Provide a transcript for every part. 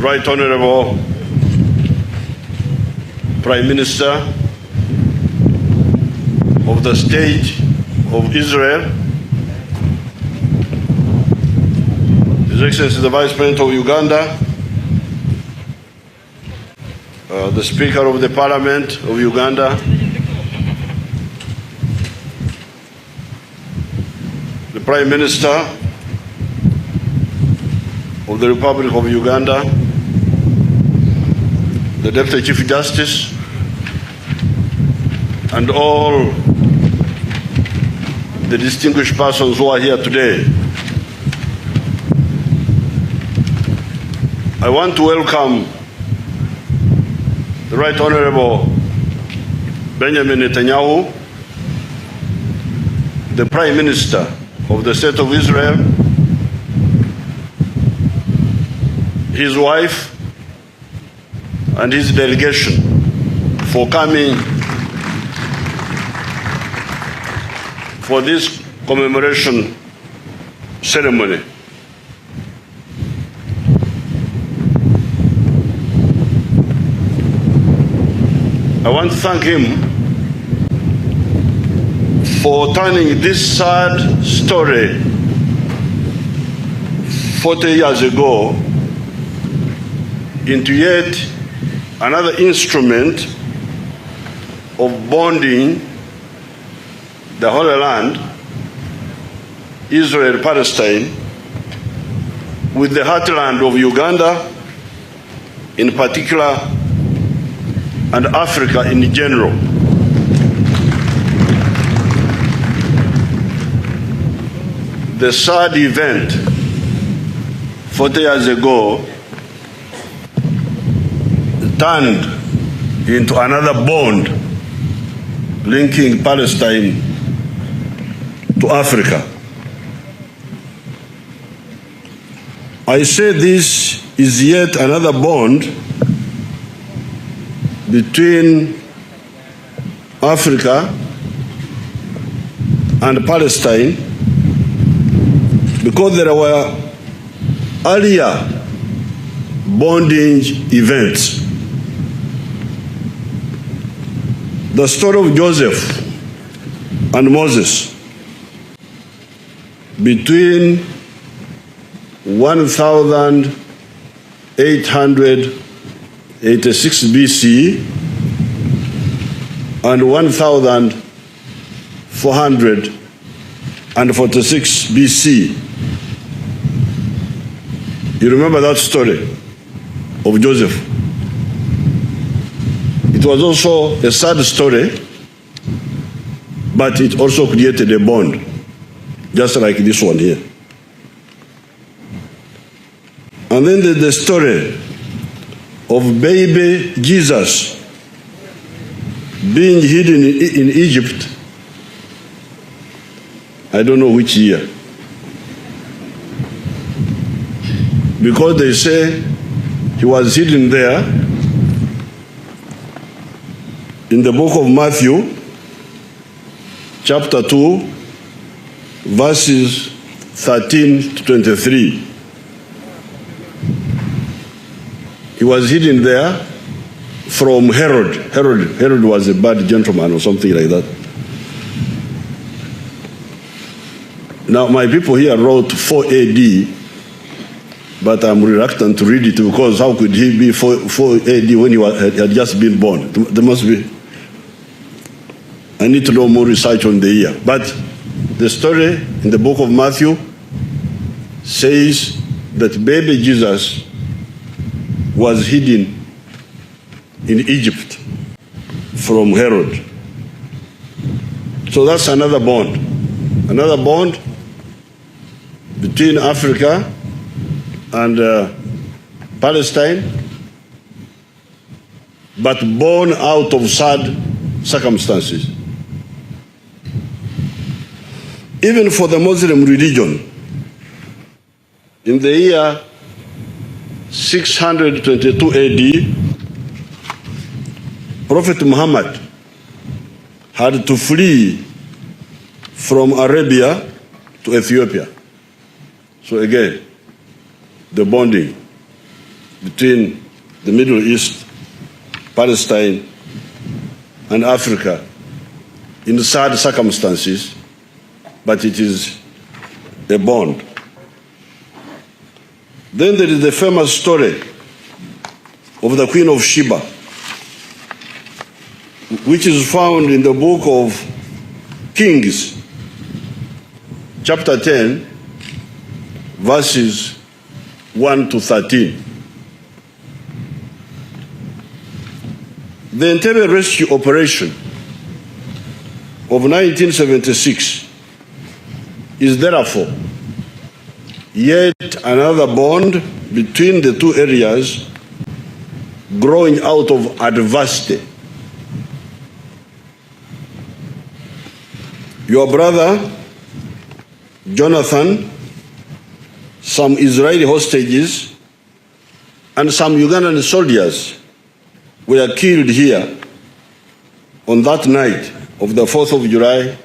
Right Honorable Prime Minister of the State of Israel, His Excellency the Vice President of Uganda, the Speaker of the Parliament of Uganda, the Prime Minister of the Republic of Uganda, the Deputy Chief Justice, and all the distinguished persons who are here today. I want to welcome the Right Honorable Benjamin Netanyahu, the Prime Minister of the State of Israel, his wife, and his delegation for coming for this commemoration ceremony. I want to thank him for turning this sad story 40 years ago into yet another instrument of bonding the Holy Land, Israel, Palestine, with the heartland of Uganda in particular, and Africa in general. The sad event 40 years ago turned into another bond linking Palestine to Africa. I say this is yet another bond between Africa and Palestine, because there were earlier bonding events. The story of Joseph and Moses between 1886 BC and 1446 BC. You remember that story of Joseph? It was also a sad story, but it also created a bond, just like this one here. And then the story of baby Jesus being hidden in Egypt. I don't know which year. Because they say he was hidden there in the book of Matthew, chapter 2, verses 13 to 23. He was hidden there from Herod. Herod was a bad gentleman or something like that. Now, my people here wrote 4 AD, but I'm reluctant to read it because how could he be 4 AD when he had just been born? There must be. I need to do more research on the year. But the story in the book of Matthew says that baby Jesus was hidden in Egypt from Herod. So that's another bond between Africa and Palestine, but born out of sad circumstances. Even for the Muslim religion, in the year 622 AD, Prophet Muhammad had to flee from Arabia to Ethiopia. So again, the bonding between the Middle East, Palestine, and Africa in sad circumstances, but it is a bond. Then there is the famous story of the Queen of Sheba, which is found in the book of Kings, chapter 10, verses 1 to 13. The Entebbe rescue operation of 1976 is therefore yet another bond between the two areas growing out of adversity. Your brother, Jonathan, some Israeli hostages, and some Ugandan soldiers were killed here on that night of the 4th of July,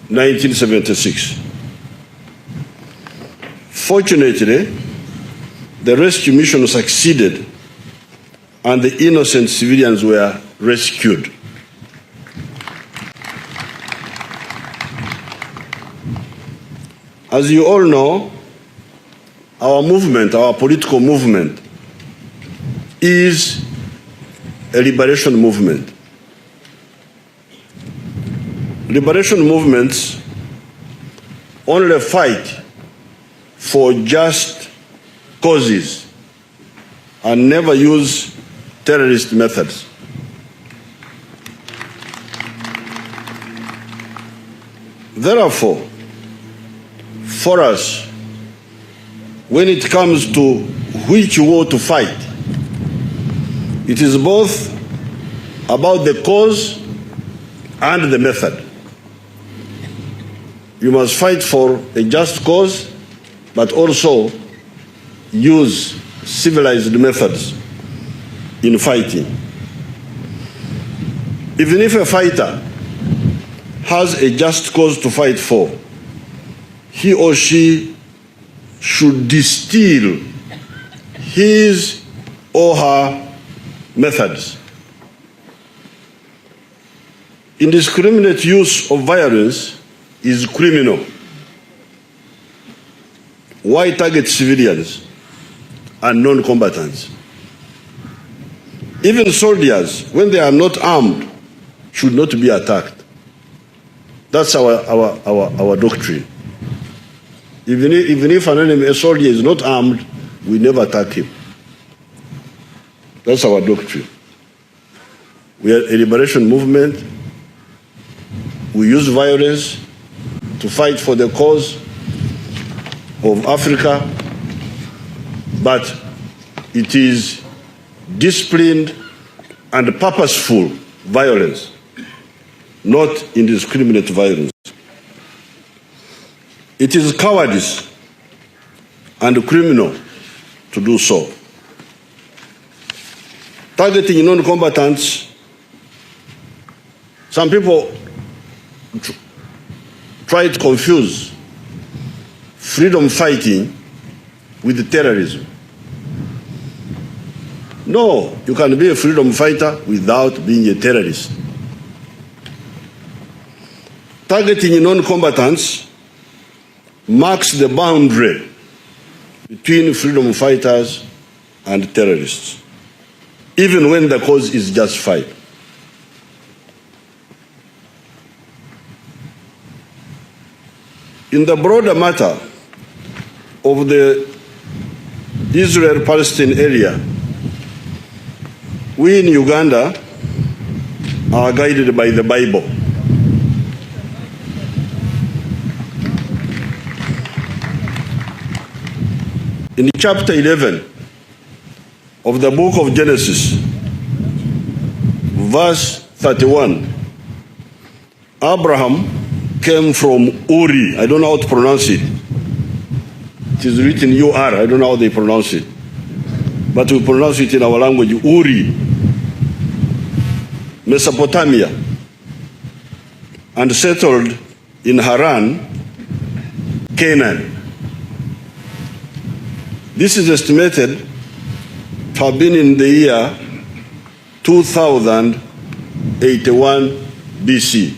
1976. Fortunately, the rescue mission succeeded and the innocent civilians were rescued. As you all know, our movement, our political movement, is a liberation movement. Liberation movements only fight for just causes and never use terrorist methods. Therefore, for us, when it comes to which war to fight, it is both about the cause and the method. You must fight for a just cause, but also use civilized methods in fighting. Even if a fighter has a just cause to fight for, he or she should distill his or her methods. Indiscriminate use of violence is criminal. Why target civilians and non-combatants? Even soldiers, when they are not armed, should not be attacked. That's our doctrine. Even if an enemy, a soldier is not armed, we never attack him. That's our doctrine. We are a liberation movement. We use violence to fight for the cause of Africa, but it is disciplined and purposeful violence, not indiscriminate violence. It is cowardice and criminal to do so. Targeting non-combatants, some people try to confuse freedom fighting with terrorism. No, you can be a freedom fighter without being a terrorist. Targeting non-combatants marks the boundary between freedom fighters and terrorists, even when the cause is justified. In the broader matter of the Israel-Palestine area, we in Uganda are guided by the Bible. In chapter 11 of the book of Genesis, verse 31, Abraham came from Uri. I don't know how to pronounce it. It is written U-R. I don't know how they pronounce it. But we pronounce it in our language, Uri, Mesopotamia, and settled in Haran, Canaan. This is estimated to have been in the year 2081 BC.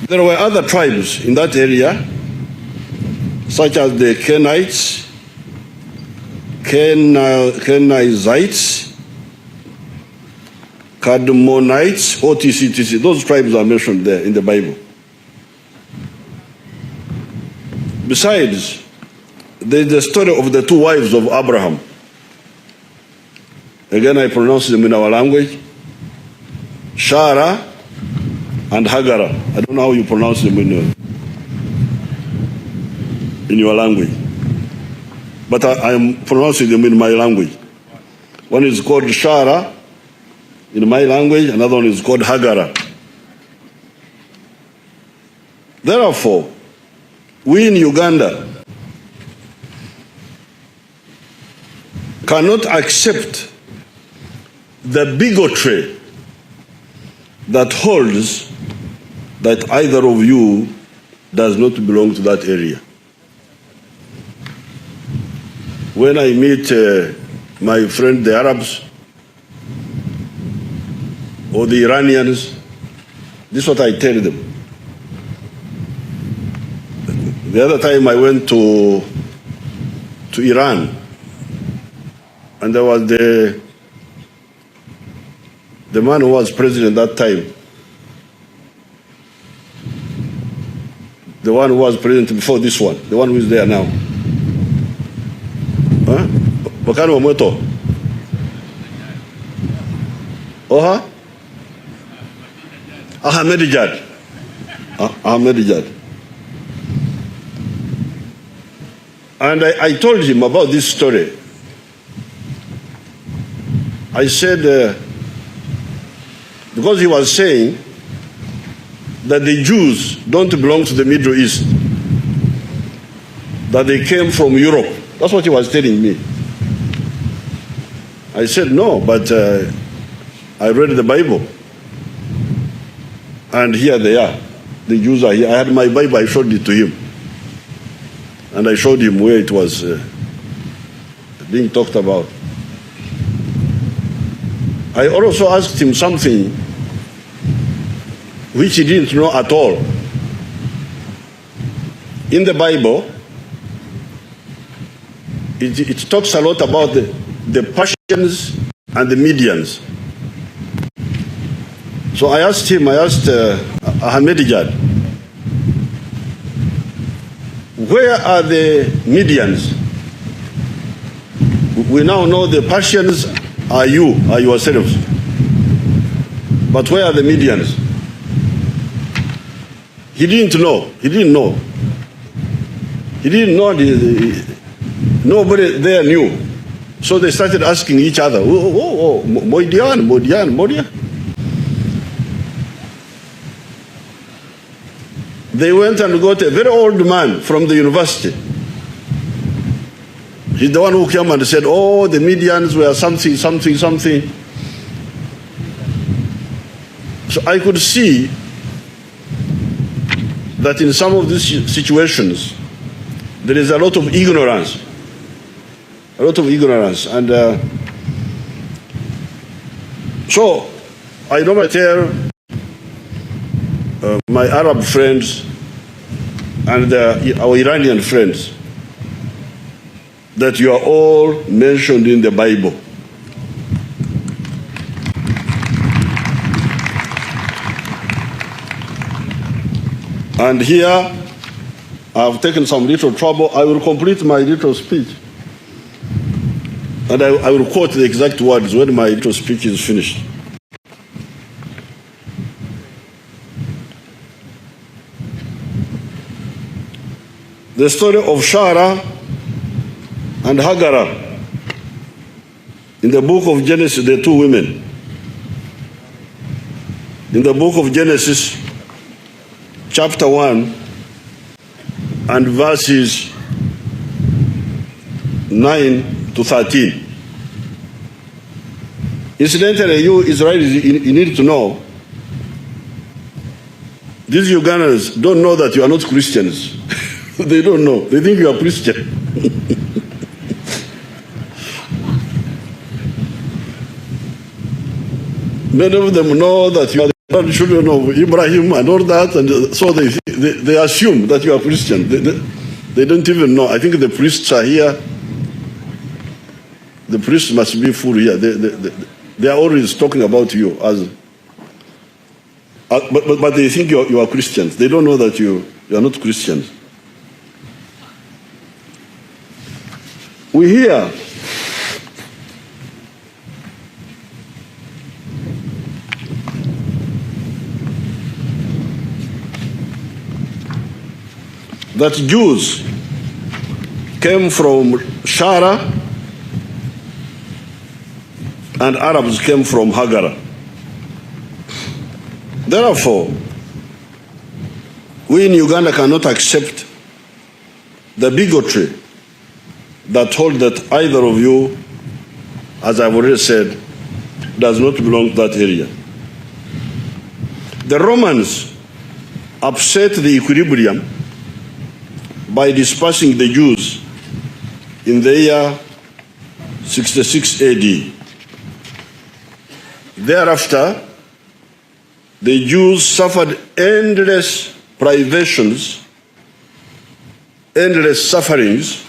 There were other tribes in that area, such as the Kenites, Kenizzites, Kadmonites, OTC. Those tribes are mentioned there in the Bible. Besides, there is the story of the two wives of Abraham. Again, I pronounce them in our language. Sarah and Hagar. I don't know how you pronounce them in your language. But I'm pronouncing them in my language. One is called Sarah in my language, another one is called Hagar. Therefore, we in Uganda cannot accept the bigotry that holds that either of you does not belong to that area. When I meet my friend the Arabs or the Iranians, this is what I tell them. The other time I went to Iran, and there was the man who was president that time, the one who was president before this one, the one who is there now. Huh? Bakano Moto. Oha? Ahmadinejad. Ahmadinejad. And I told him about this story. I said, because he was saying that the Jews don't belong to the Middle East, that they came from Europe. That's what he was telling me. I said, no, but I read the Bible. And here they are. The Jews are here. I had my Bible, I showed it to him. And I showed him where it was being talked about. I also asked him something which he didn't know at all. In the Bible, it talks a lot about the Persians and the Medians. So I asked Ahmadinejad, where are the Medians? We now know the Persians are yourselves. But where are the Medians? He didn't know. Nobody there knew. So they started asking each other, Modian. They went and got a very old man from the university. He's the one who came and said, oh, the Medians were something. So I could see that in some of these situations, there is a lot of ignorance. And so I normally tell my Arab friends and our Iranian friends that you are all mentioned in the Bible. And here, I've taken some little trouble. I will complete my little speech. And I will quote the exact words when my little speech is finished. The story of Sarah and Hagar in the book of Genesis, the two women. In the book of Genesis, chapter 1 and verses 9 to 13. Incidentally, you Israelis, you need to know, these Ugandans don't know that you are not Christians. They don't know. They think you are Christian. Many of them know that you are the children of Ibrahim and all that, and so they assume that you are Christian. They don't even know. I think the priests are here. The priests must be full here. They are always talking about you as, but they think you are Christians. They don't know that you are not Christians. We hear that Jews came from Shara and Arabs came from Hagara. Therefore, we in Uganda cannot accept the bigotry that hold that either of you, as I've already said, does not belong to that area. The Romans upset the equilibrium by dispersing the Jews in the year 66 AD. Thereafter, the Jews suffered endless privations, endless sufferings,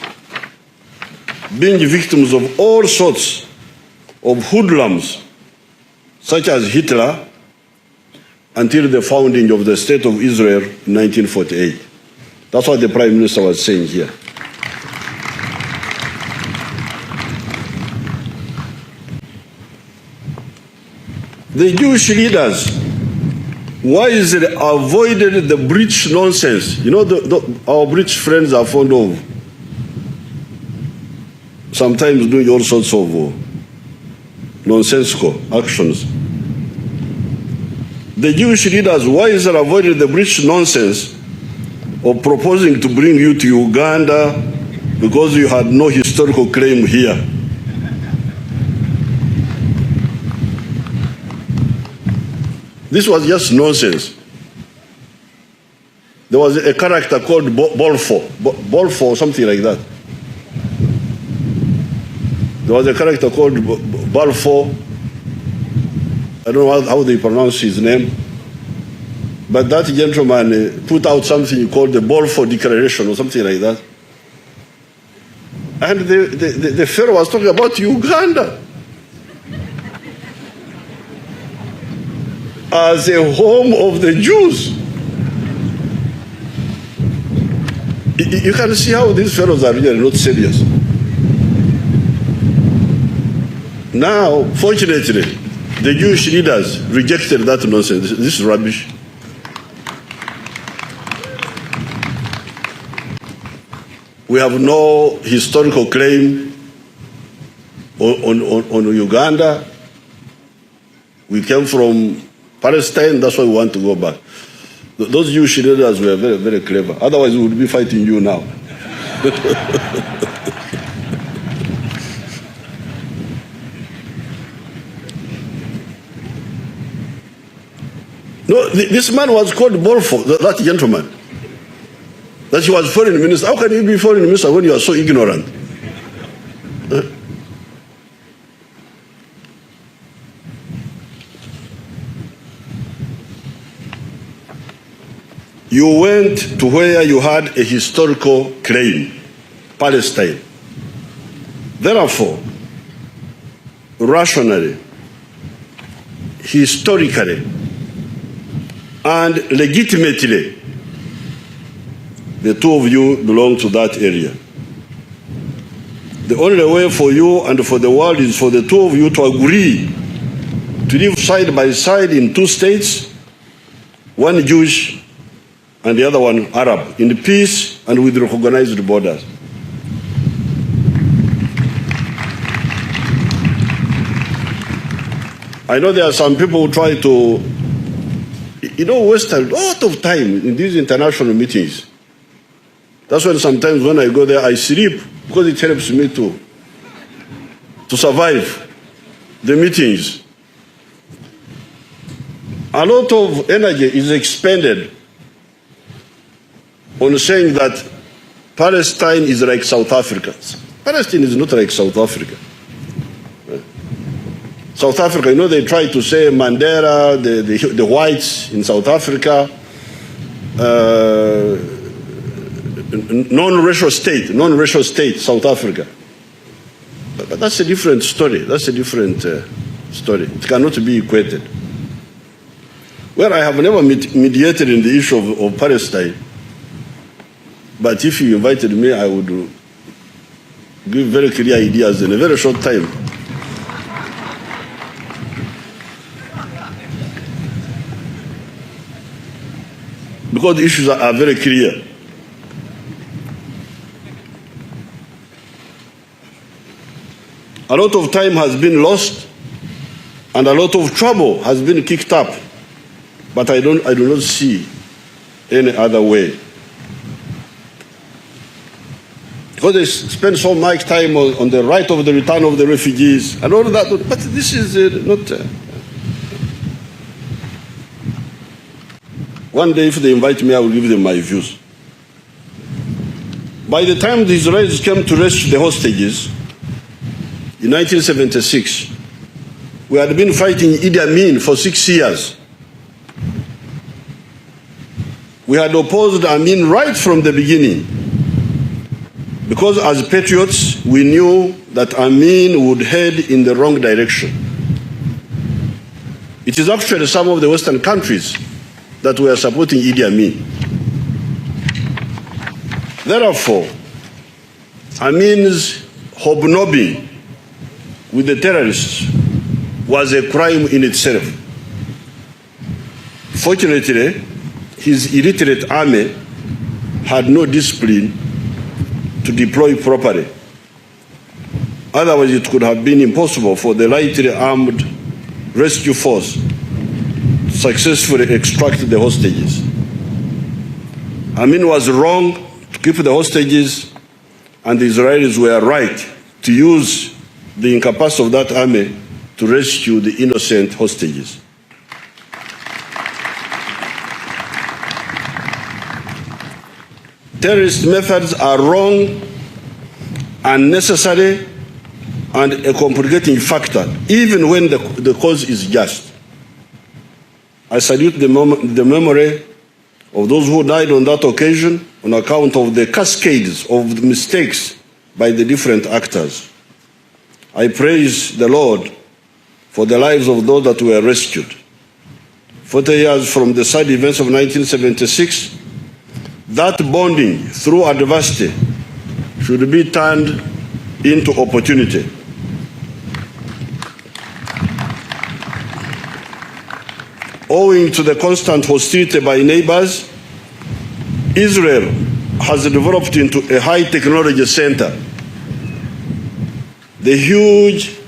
being victims of all sorts of hoodlums, such as Hitler, until the founding of the State of Israel in 1948. That's what the Prime Minister was saying here. The Jewish leaders wisely avoided the British nonsense. You know, our British friends are fond of sometimes doing all sorts of nonsensical actions. The Jewish leaders wisely avoided the British nonsense of proposing to bring you to Uganda because you had no historical claim here. This was just nonsense. There was a character called Bolfo or something like that. There was a character called Balfour. I don't know how they pronounce his name. But that gentleman put out something called the Balfour Declaration or something like that. And the fellow was talking about Uganda as a home of the Jews. You can see how these fellows are really not serious. Now, fortunately, the Jewish leaders rejected that nonsense. This is rubbish. We have no historical claim on Uganda. We came from Palestine, that's why we want to go back. Those Jewish leaders were very, very clever. Otherwise, we would be fighting you now. No, this man was called Bolfo, that gentleman. That he was foreign minister. How can you be foreign minister when you are so ignorant? You went to where you had a historical claim, Palestine. Therefore, rationally, historically, and legitimately, the two of you belong to that area. The only way for you and for the world is for the two of you to agree to live side by side in two states, one Jewish and the other one Arab, in peace and with recognized borders. I know there are some people who try to, waste a lot of time in these international meetings. That's why sometimes when I go there, I sleep, because it helps me to survive the meetings. A lot of energy is expended on saying that Palestine is like South Africa. Palestine is not like South Africa. South Africa, you know, they try to say Mandela, the whites in South Africa, non-racial state, South Africa. But that's a different story. That's a different story. It cannot be equated. Well, I have never mediated in the issue of Palestine, but if you invited me, I would give very clear ideas in a very short time. Because the issues are very clear. A lot of time has been lost and a lot of trouble has been kicked up. But I do not see any other way. Because they spend so much time on the right of the return of the refugees and all that. But this is not... One day, if they invite me, I will give them my views. By the time the Israelis came to rescue the hostages, in 1976, we had been fighting Idi Amin for 6 years. We had opposed Amin right from the beginning, because as patriots, we knew that Amin would head in the wrong direction. It is actually some of the Western countries that were supporting Idi Amin. Therefore, Amin's hobnobbing with the terrorists was a crime in itself. Fortunately, his illiterate army had no discipline to deploy properly. Otherwise, it could have been impossible for the lightly armed rescue force to successfully extract the hostages. Amin was wrong to keep the hostages, and the Israelis were right to use the incapacity of that army to rescue the innocent hostages. Terrorist methods are wrong, unnecessary, and a complicating factor, even when the cause is just. I salute the memory of those who died on that occasion on account of the cascades of mistakes by the different actors. I praise the Lord for the lives of those that were rescued. 40 years from the sad events of 1976, that bonding through adversity should be turned into opportunity. Owing to the constant hostility by neighbors, Israel has developed into a high technology center. The huge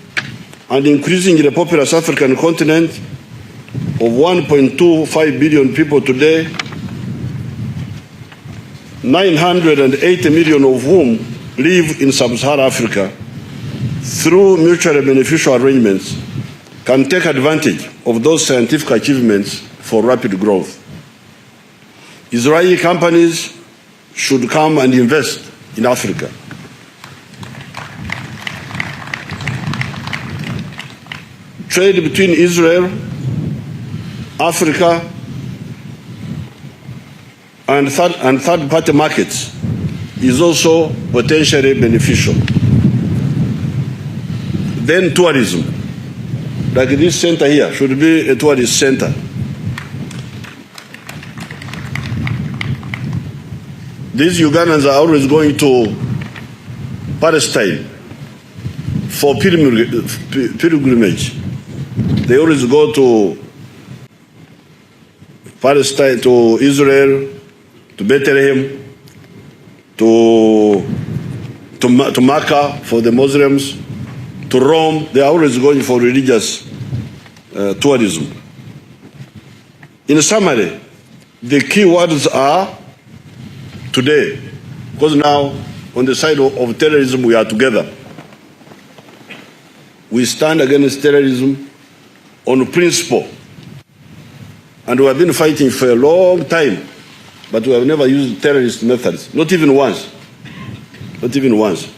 and increasingly populous African continent of 1.25 billion people today, 980 million of whom live in sub-Saharan Africa, through mutually beneficial arrangements, can take advantage of those scientific achievements for rapid growth. Israeli companies should come and invest in Africa. Trade between Israel, Africa, and third-party markets is also potentially beneficial. Then tourism, like this center here, should be a tourist center. These Ugandans are always going to Palestine for pilgrimage. They always go to Palestine, to Israel, to Bethlehem, to Mecca for the Muslims, to Rome. They are always going for religious tourism. In summary, the key words are today, because now on the side of terrorism we are together. We stand against terrorism on principle. And we have been fighting for a long time, but we have never used terrorist methods, not even once. not even once.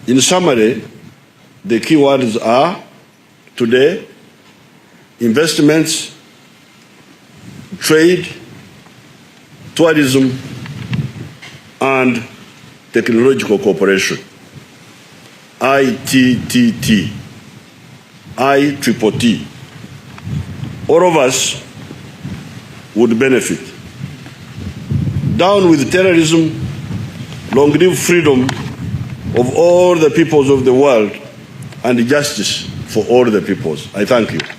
In summary, the key words are today: investments, trade, tourism, and technological cooperation. ITTT. ITTT. All of us would benefit. Down with terrorism, long live freedom of all the peoples of the world, and justice for all the peoples. I thank you.